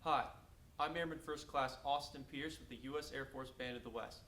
Hi, I'm Airman First Class Austin Pierce with the U.S. Air Force Band of the West.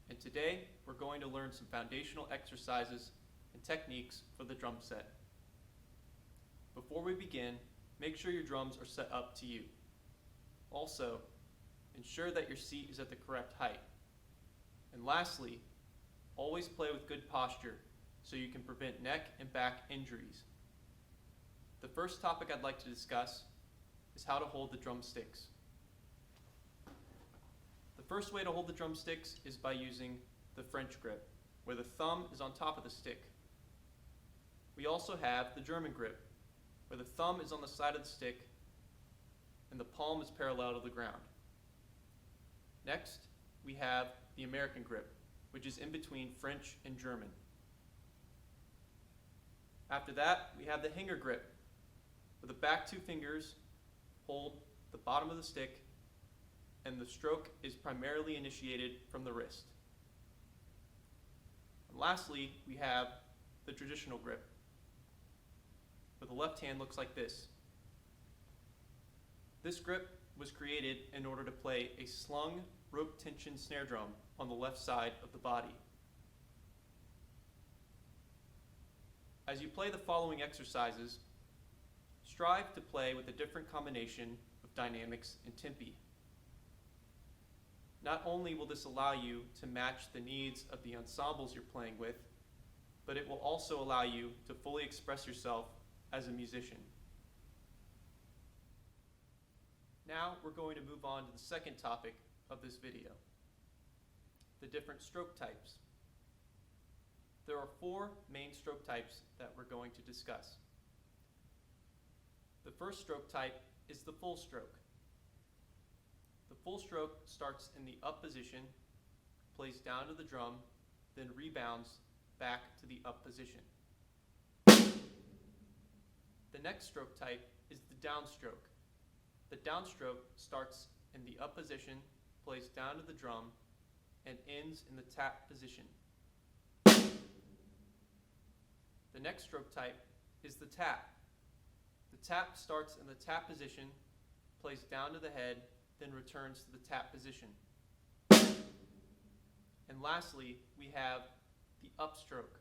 And today, we're going to learn some foundational exercises and techniques for the drum set. Before we begin, make sure your drums are set up to you. Also, ensure that your seat is at the correct height. And lastly, always play with good posture so you can prevent neck and back injuries. The first topic I'd like to discuss is how to hold the drumsticks. The first way to hold the drumsticks is by using the French grip, where the thumb is on top of the stick. We also have the German grip, where the thumb is on the side of the stick and the palm is parallel to the ground. Next, we have the American grip, which is in between French and German. After that, we have the hanger grip, where the back two fingers hold the bottom of the stick and the stroke is primarily initiated from the wrist. And lastly, we have the traditional grip, where the left hand looks like this. This grip was created in order to play a slung rope tension snare drum on the left side of the body. As you play the following exercises, strive to play with a different combination of dynamics and tempi. Not only will this allow you to match the needs of the ensembles you're playing with, but it will also allow you to fully express yourself as a musician. Now we're going to move on to the second topic of this video, the different stroke types. There are four main stroke types that we're going to discuss. The first stroke type is the full stroke. The full stroke starts in the up position, plays down to the drum, then rebounds back to the up position. The next stroke type is the downstroke. The downstroke starts in the up position, plays down to the drum, and ends in the tap position. The next stroke type is the tap. The tap starts in the tap position, plays down to the head, then returns to the tap position. And lastly, we have the upstroke,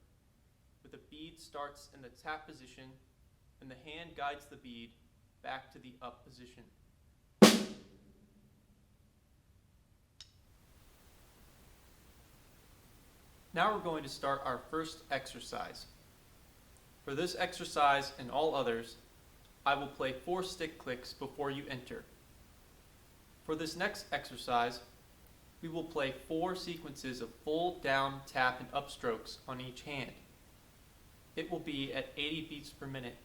where the bead starts in the tap position and the hand guides the bead back to the up position. Now we're going to start our first exercise. For this exercise and all others, I will play 4 stick clicks before you enter. For this next exercise, we will play 4 sequences of full, down, tap, and upstrokes on each hand. It will be at 80 beats per minute.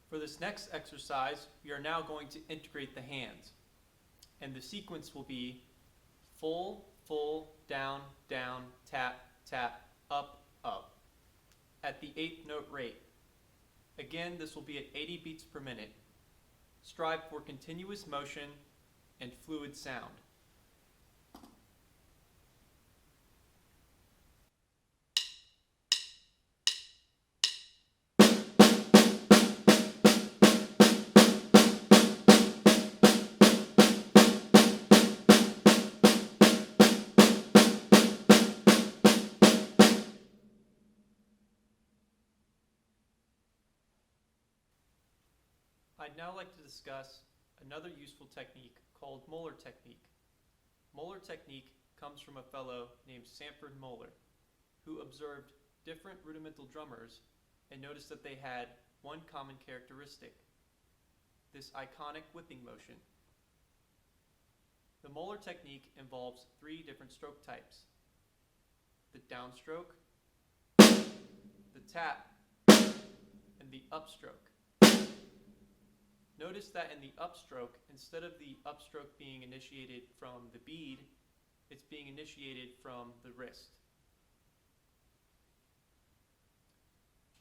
For this next exercise, we are now going to integrate the hands. And the sequence will be full, full, down, down, tap, tap, up, up, at the 8th note rate. Again, this will be at 80 beats per minute. Strive for continuous motion and fluid sound. I'd now like to discuss another useful technique called Molar Technique. Molar Technique comes from a fellow named Sanford Molar, who observed different rudimental drummers and noticed that they had one common characteristic, this iconic whipping motion. The Molar Technique involves 3 different stroke types: the downstroke, tap and the upstroke. Notice that in the upstroke, instead of the upstroke being initiated from the bead, it's being initiated from the wrist.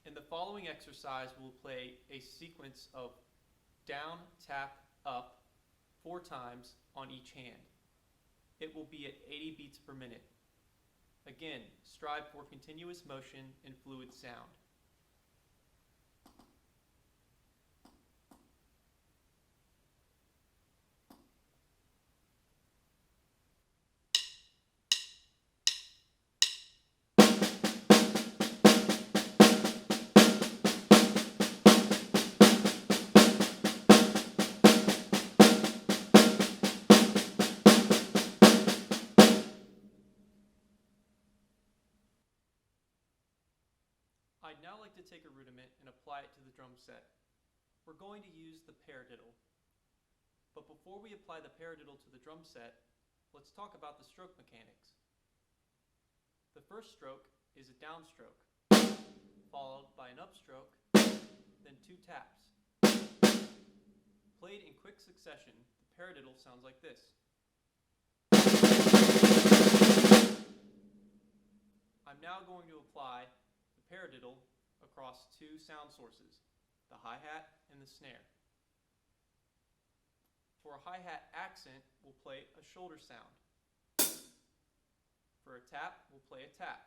In the following exercise, we'll play a sequence of down, tap, up 4 times on each hand. It will be at 80 beats per minute. Again, strive for continuous motion and fluid sound. I'd now like to take a rudiment and apply it to the drum set. We're going to use the paradiddle. But before we apply the paradiddle to the drum set, let's talk about the stroke mechanics. The first stroke is a downstroke, followed by an upstroke, then 2 taps. Played in quick succession, the paradiddle sounds like this. I'm now going to apply paradiddle across 2 sound sources, the hi-hat and the snare. For a hi-hat accent, we'll play a shoulder sound. For a tap, we'll play a tap.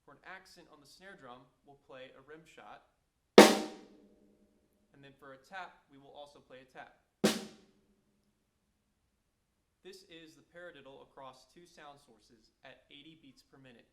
For an accent on the snare drum, we'll play a rim shot. And then for a tap, we will also play a tap. This is the paradiddle across 2 sound sources at 80 beats per minute.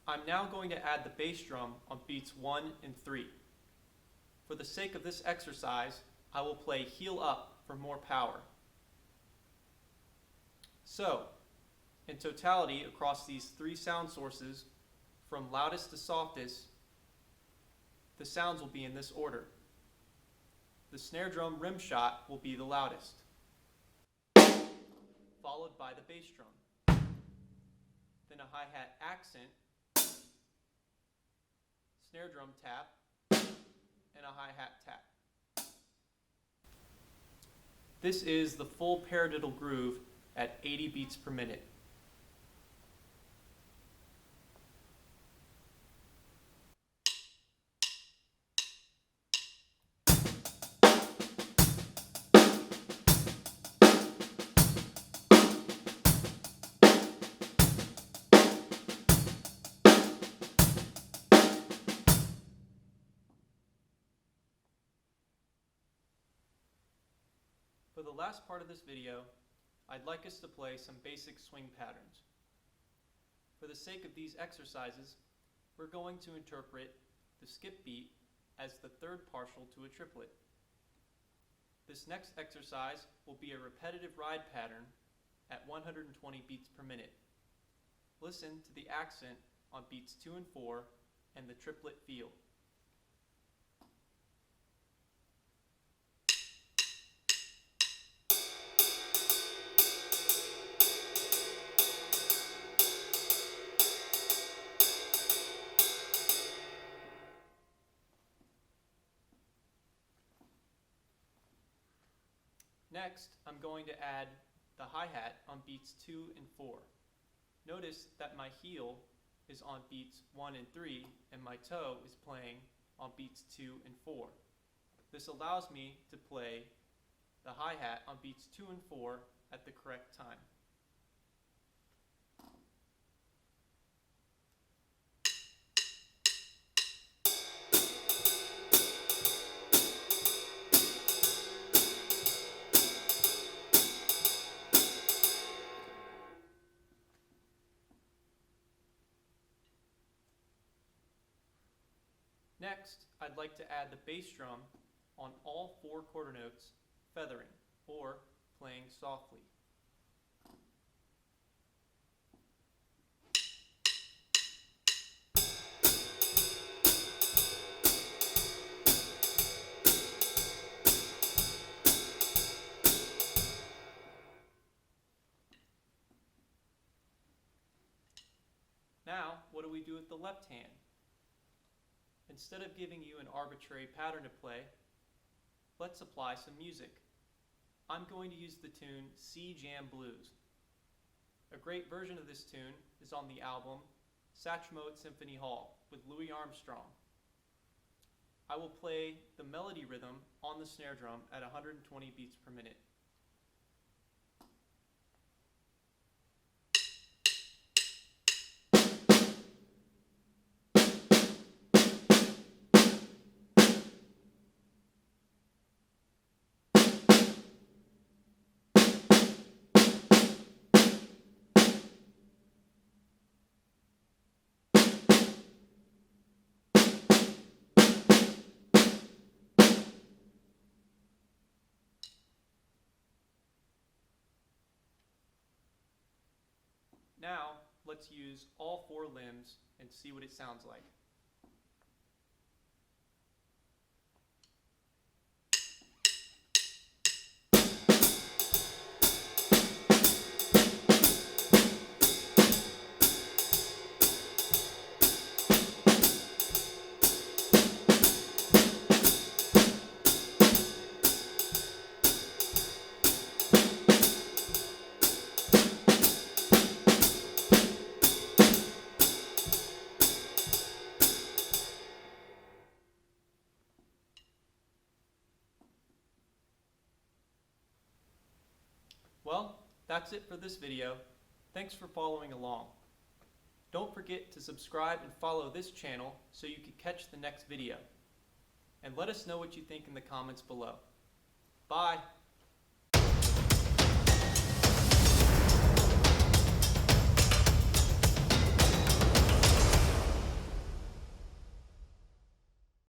I'm now going to add the bass drum on beats 1 and 3. For the sake of this exercise, I will play heel up for more power. So, in totality across these 3 sound sources, from loudest to softest, the sounds will be in this order. The snare drum rim shot will be the loudest, followed by the bass drum, then a hi-hat accent, snare drum tap, and a hi-hat tap. This is the full paradiddle groove at 80 beats per minute. For the last part of this video, I'd like us to play some basic swing patterns. For the sake of these exercises, we're going to interpret the skip beat as the 3rd partial to a triplet. This next exercise will be a repetitive ride pattern at 120 beats per minute. Listen to the accent on beats 2 and 4 and the triplet feel. Next, I'm going to add the hi-hat on beats 2 and 4. Notice that my heel is on beats 1 and 3, and my toe is playing on beats 2 and 4. This allows me to play the hi-hat on beats 2 and 4 at the correct time. Next, I'd like to add the bass drum on all 4 quarter notes feathering, or playing softly. Now, what do we do with the left hand? Instead of giving you an arbitrary pattern to play, let's apply some music. I'm going to use the tune C Jam Blues. A great version of this tune is on the album Satchmo at Symphony Hall with Louis Armstrong. I will play the melody rhythm on the snare drum at 120 beats per minute. Now, let's use all four limbs and see what it sounds like. Well, that's it for this video. Thanks for following along. Don't forget to subscribe and follow this channel so you can catch the next video. And let us know what you think in the comments below. Bye!